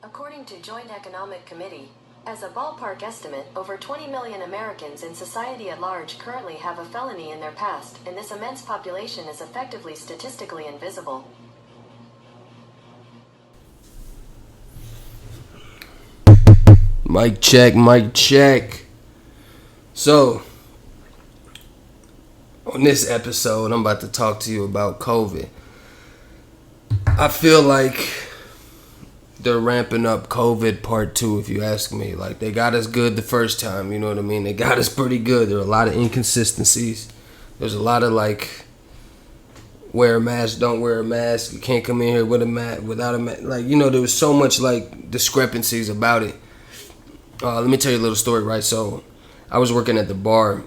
According to Joint Economic Committee, as a ballpark estimate, over 20 million Americans in society at large currently have a felony in their past, and this immense population is effectively statistically invisible. Mic check, mic check. So, on this episode, I'm about to talk to you about COVID. I feel like they're ramping up COVID part 2, if you ask me. Like, they got us good the first time, you know what I mean? They got us pretty good. There are a lot of inconsistencies. There's a lot of, like, wear a mask, don't wear a mask. You can't come in here with a mask, without a mask. Like, you know, there was so much, like, discrepancies about it. Let me tell you a little story, right? So, I was working at the bar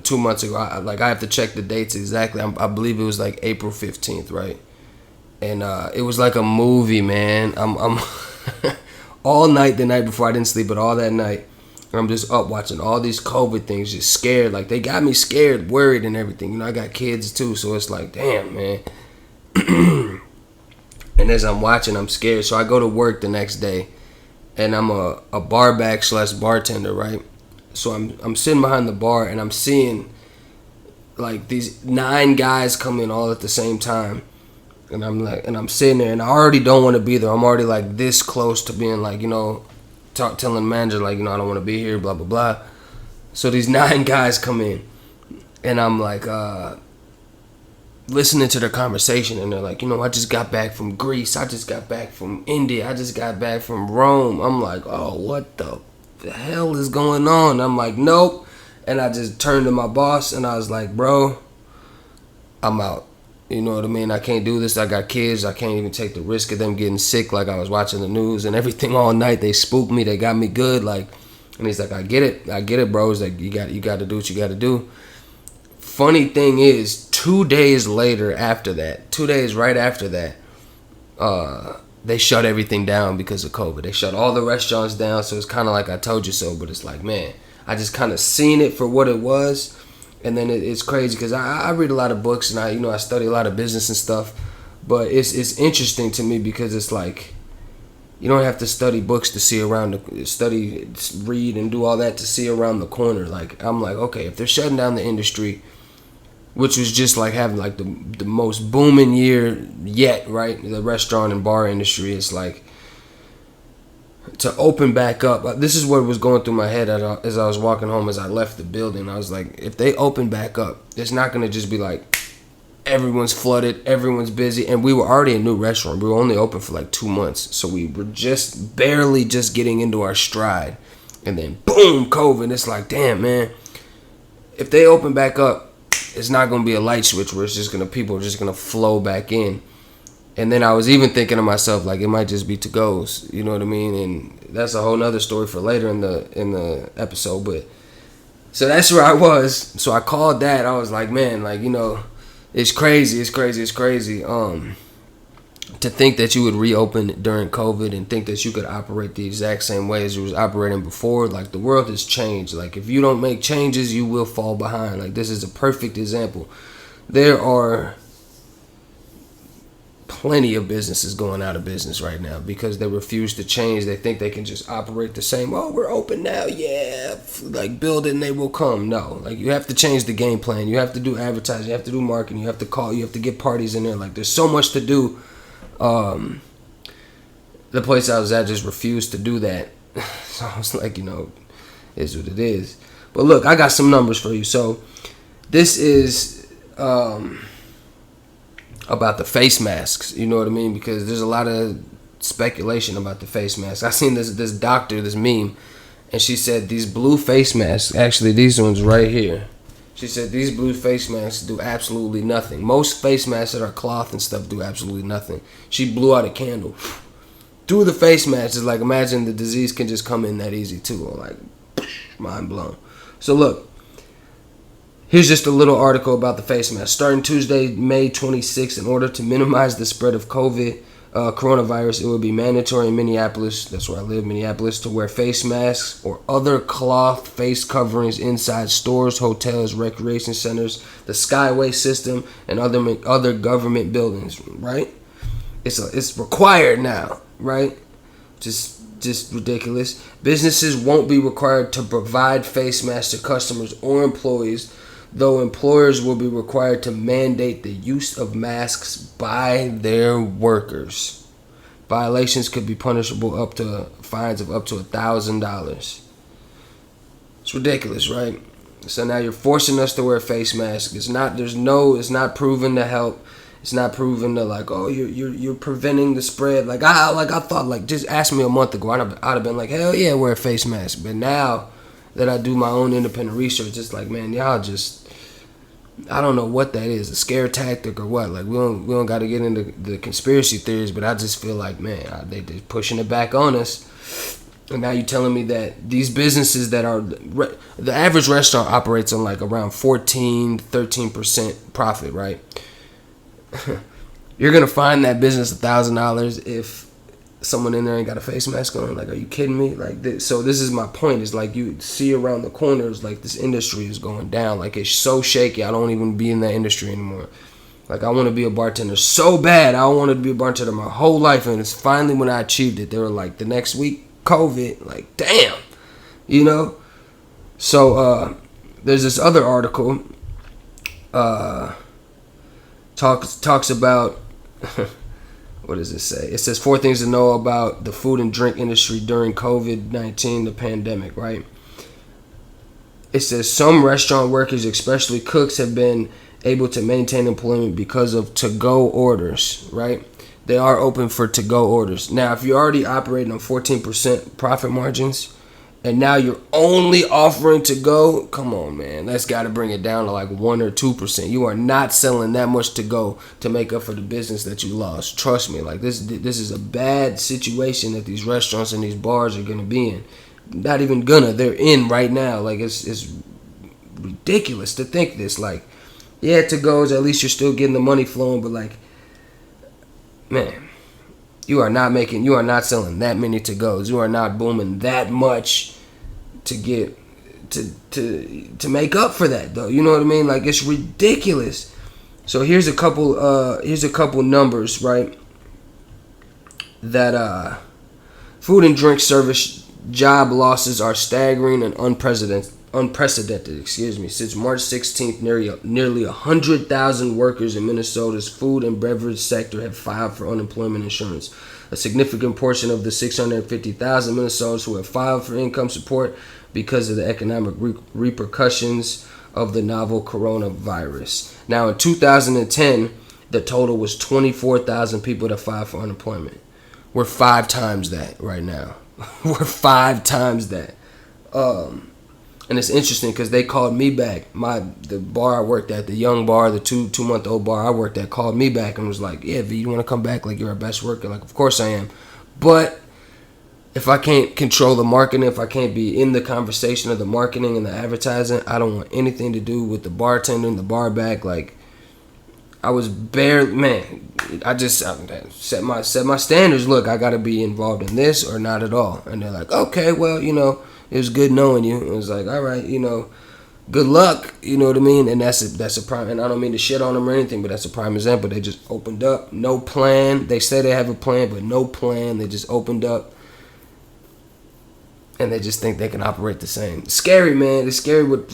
2 months ago. I have to check the dates exactly. I believe it was like April 15th, right? And it was like a movie, man. I'm all night the night before, I didn't sleep, but all that night, I'm just up watching all these COVID things, just scared. Like, they got me scared, worried, and everything. You know, I got kids too, so it's like, damn, man. And as I'm watching, I'm scared. So I go to work the next day. And I'm a bar back / bartender, right? So I'm sitting behind the bar and I'm seeing like these 9 guys come in all at the same time. And I'm sitting there and I already don't want to be there. I'm already like this close to being like, you know, telling the manager like, you know, I don't want to be here, blah, blah, blah. So these 9 guys come in and I'm like, listening to their conversation, and they're like, you know, I just got back from Greece, I just got back from India, I just got back from Rome. I'm like, oh, what the hell is going on? I'm like, nope. And I just turned to my boss and I was like, bro, I'm out. You know what I mean? I can't do this. I got kids. I can't even take the risk of them getting sick. Like, I was watching the news and everything all night. They spooked me. They got me good. Like, and he's like, I get it, bro. He's like, you got to do what you got to do. Funny thing is, 2 days later after that, 2 days right after that, they shut everything down because of COVID. They shut all the restaurants down, so it's kind of like I told you so, but it's like, man, I just kind of seen it for what it was, and then it's crazy because I read a lot of books and I study a lot of business and stuff, but it's interesting to me because it's like, you don't have to study books to see read and do all that to see around the corner. Like, I'm like, okay, if they're shutting down the industry, which was just like having like the most booming year yet, right? The restaurant and bar industry is like, to open back up. This is what was going through my head as I was walking home as I left the building. I was like, if they open back up, it's not going to just be like everyone's flooded, everyone's busy. And we were already a new restaurant. We were only open for like 2 months. So we were just barely just getting into our stride. And then boom, COVID. It's like, damn, man. If they open back up, it's not going to be a light switch where people are just going to flow back in. And then I was even thinking to myself, like, it might just be to-goes, you know what I mean? And that's a whole nother story for later in the episode. But so that's where I was. So I called that. I was like, man, like, you know, it's crazy. To think that you would reopen during COVID and think that you could operate the exact same way as you was operating before. Like, the world has changed. Like, if you don't make changes, you will fall behind. Like, this is a perfect example. There are plenty of businesses going out of business right now because they refuse to change. They think they can just operate the same. Oh, we're open now. Yeah. Like, build it and they will come. No. Like, you have to change the game plan. You have to do advertising. You have to do marketing. You have to call. You have to get parties in there. Like, there's so much to do. The place I was at just refused to do that. So I was like, you know, is what it is. But look, I got some numbers for you. So this is about the face masks. You know what I mean? Because there's a lot of speculation about the face masks. I seen this doctor, this meme, and she said these blue face masks, actually these ones right here, she said these blue face masks do absolutely nothing. Most face masks that are cloth and stuff do absolutely nothing. She blew out a candle through the face mask. It's like, imagine the disease can just come in that easy too. Like, mind blown. So look, here's just a little article about the face mask. Starting Tuesday, May 26th, in order to minimize the spread of coronavirus, it will be mandatory in Minneapolis, that's where I live, Minneapolis, to wear face masks or other cloth face coverings inside stores, hotels, recreation centers, the Skyway system, and other government buildings, right? It's required now, right? Just ridiculous. Businesses won't be required to provide face masks to customers or employees, though employers will be required to mandate the use of masks by their workers. Violations could be punishable up to fines of up to $1,000. It's ridiculous, right? So now you're forcing us to wear face masks. It's not proven to help. It's not proven to you're preventing the spread. I thought just ask me a month ago, I'd have been like, hell yeah, wear a face mask. But now that I do my own independent research, it's like, man, y'all just, I don't know what that is, a scare tactic or what. Like we don't got to get into the conspiracy theories, but I just feel like, man, they're pushing it back on us. And now you're telling me that these businesses that are, the average restaurant operates on around 13% profit, right? You're gonna find that business $1,000 if someone in there ain't got a face mask on. Are you kidding me? So this is my point. Is you see around the corners, this industry is going down. It's so shaky. I don't even be in that industry anymore. I want to be a bartender so bad. I wanted to be a bartender my whole life, and it's finally when I achieved it. They were the next week, COVID. Damn, So there's this other article. Talks about what does it say? It says 4 things to know about the food and drink industry during COVID-19, the pandemic, right? It says some restaurant workers, especially cooks, have been able to maintain employment because of to-go orders, right? They are open for to-go orders. Now, if you're already operating on 14% profit margins, and now you're only offering to go, come on, man. That's got to bring it down to 1 or 2%. You are not selling that much to go to make up for the business that you lost. Trust me, this is a bad situation that these restaurants and these bars are going to be in. Not even gonna. They're in right now. It's ridiculous to think this. Yeah, to goes, at least you're still getting the money flowing, but man, you are not selling that many to goes. You are not booming that much to get to make up for that, though. You know what I mean? It's ridiculous. So here's a couple numbers, right? That food and drink service job losses are staggering and unprecedented. Since March 16th, nearly 100,000 workers in Minnesota's food and beverage sector have filed for unemployment insurance. A significant portion of the 650,000 Minnesotans who have filed for income support because of the economic repercussions of the novel coronavirus. Now, in 2010, the total was 24,000 people that filed for unemployment. We're 5 times that right now. We're 5 times that. And it's interesting because they called me back. The bar I worked at, the young bar, the two-month-old bar I worked at, called me back and was like, yeah, V, you want to come back? You're our best worker. Of course I am. But if I can't control the marketing, if I can't be in the conversation of the marketing and the advertising, I don't want anything to do with the bartending, the bar back. I was barely, man, I set my standards. Look, I got to be involved in this or not at all. And they're like, okay, well, it was good knowing you. It was like, all right, good luck. You know what I mean? And that's a prime. And I don't mean to shit on them or anything, but that's a prime example. They just opened up, no plan. They say they have a plan, but no plan. They just opened up, and they just think they can operate the same. It's scary, man. It's scary what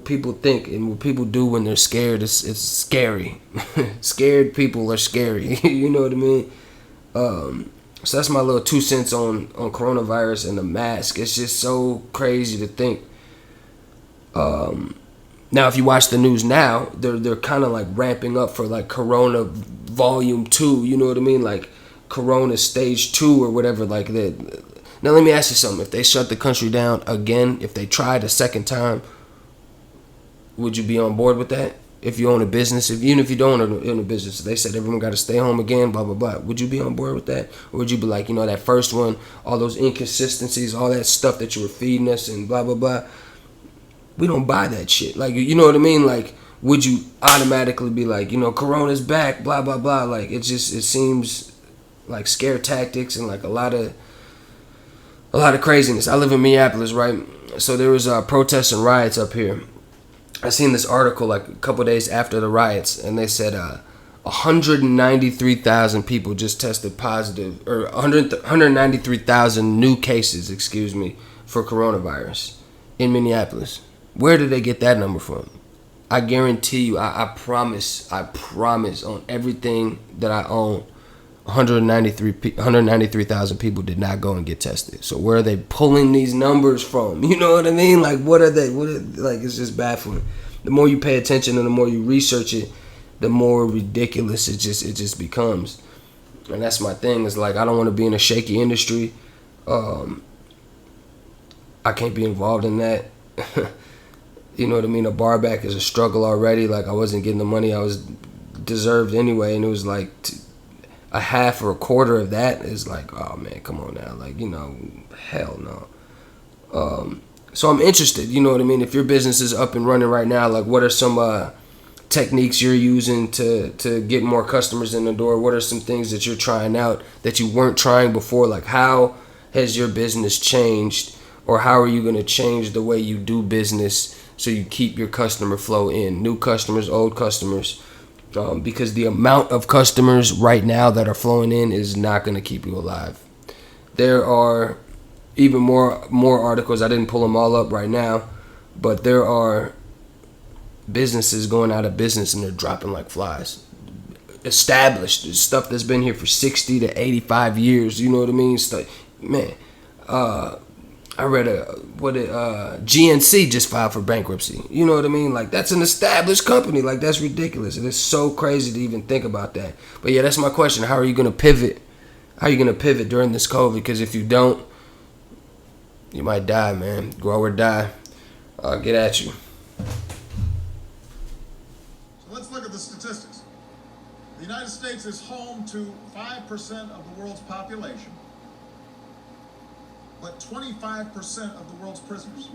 people think and what people do when they're scared. It's scary. Scared people are scary. You know what I mean? So that's my little 2 cents on coronavirus and the mask. It's just so crazy to think. Now, if you watch the news now, they're kind of ramping up for Corona Volume 2. You know what I mean? Corona Stage 2 or whatever that. Now, let me ask you something. If they shut the country down again, if they tried a second time, would you be on board with that? If you own a business, even if you don't own a business, they said everyone got to stay home again, blah, blah, blah. Would you be on board with that? Or would you be that first one, all those inconsistencies, all that stuff that you were feeding us and blah, blah, blah. We don't buy that shit. You know what I mean? Would you automatically be Corona's back, blah, blah, blah. It seems like scare tactics and a lot of craziness. I live in Minneapolis, right? So there was protests and riots up here. I seen this article a couple days after the riots, and they said 193,000 people just tested positive, or 193,000 new cases, excuse me, for coronavirus in Minneapolis. Where did they get that number from? I guarantee you, I promise on everything that I own, 193,000 people did not go and get tested. So where are they pulling these numbers from? You know what I mean? Like, what are they? Like, it's just baffling. The more you pay attention and the more you research it, the more ridiculous it just becomes. And that's my thing. Is like, I don't want to be in a shaky industry. I can't be involved in that. You know what I mean? A bar back is a struggle already. Like, I wasn't getting the money I was deserved anyway, and it was like a half or a quarter of that is like, oh man, come on now. Like, you know, hell no. So I'm interested, you know what I mean? If your business is up and running right now, like, what are some techniques you're using to get more customers in the door? What are some things that you're trying out that you weren't trying before? Like, how has your business changed, or how are you going to change the way you do business so you keep your customer flow in? New customers, old customers. Because the amount of customers right now that are flowing in is not going to keep you alive. There are even more articles. I didn't pull them all up right now, but there are businesses going out of business and they're dropping like flies. Established stuff that's been here for 60 to 85 years. You know what I mean? Man, I read GNC just filed for bankruptcy. You know what I mean? Like, that's an established company. Like, that's ridiculous. It is so crazy to even think about that. But yeah, that's my question. How are you going to pivot? How are you going to pivot during this COVID? Because if you don't, you might die, man. Grow or die. Get at you. So let's look at the statistics. The United States is home to 5% of the world's population, but 25% of the world's prisoners.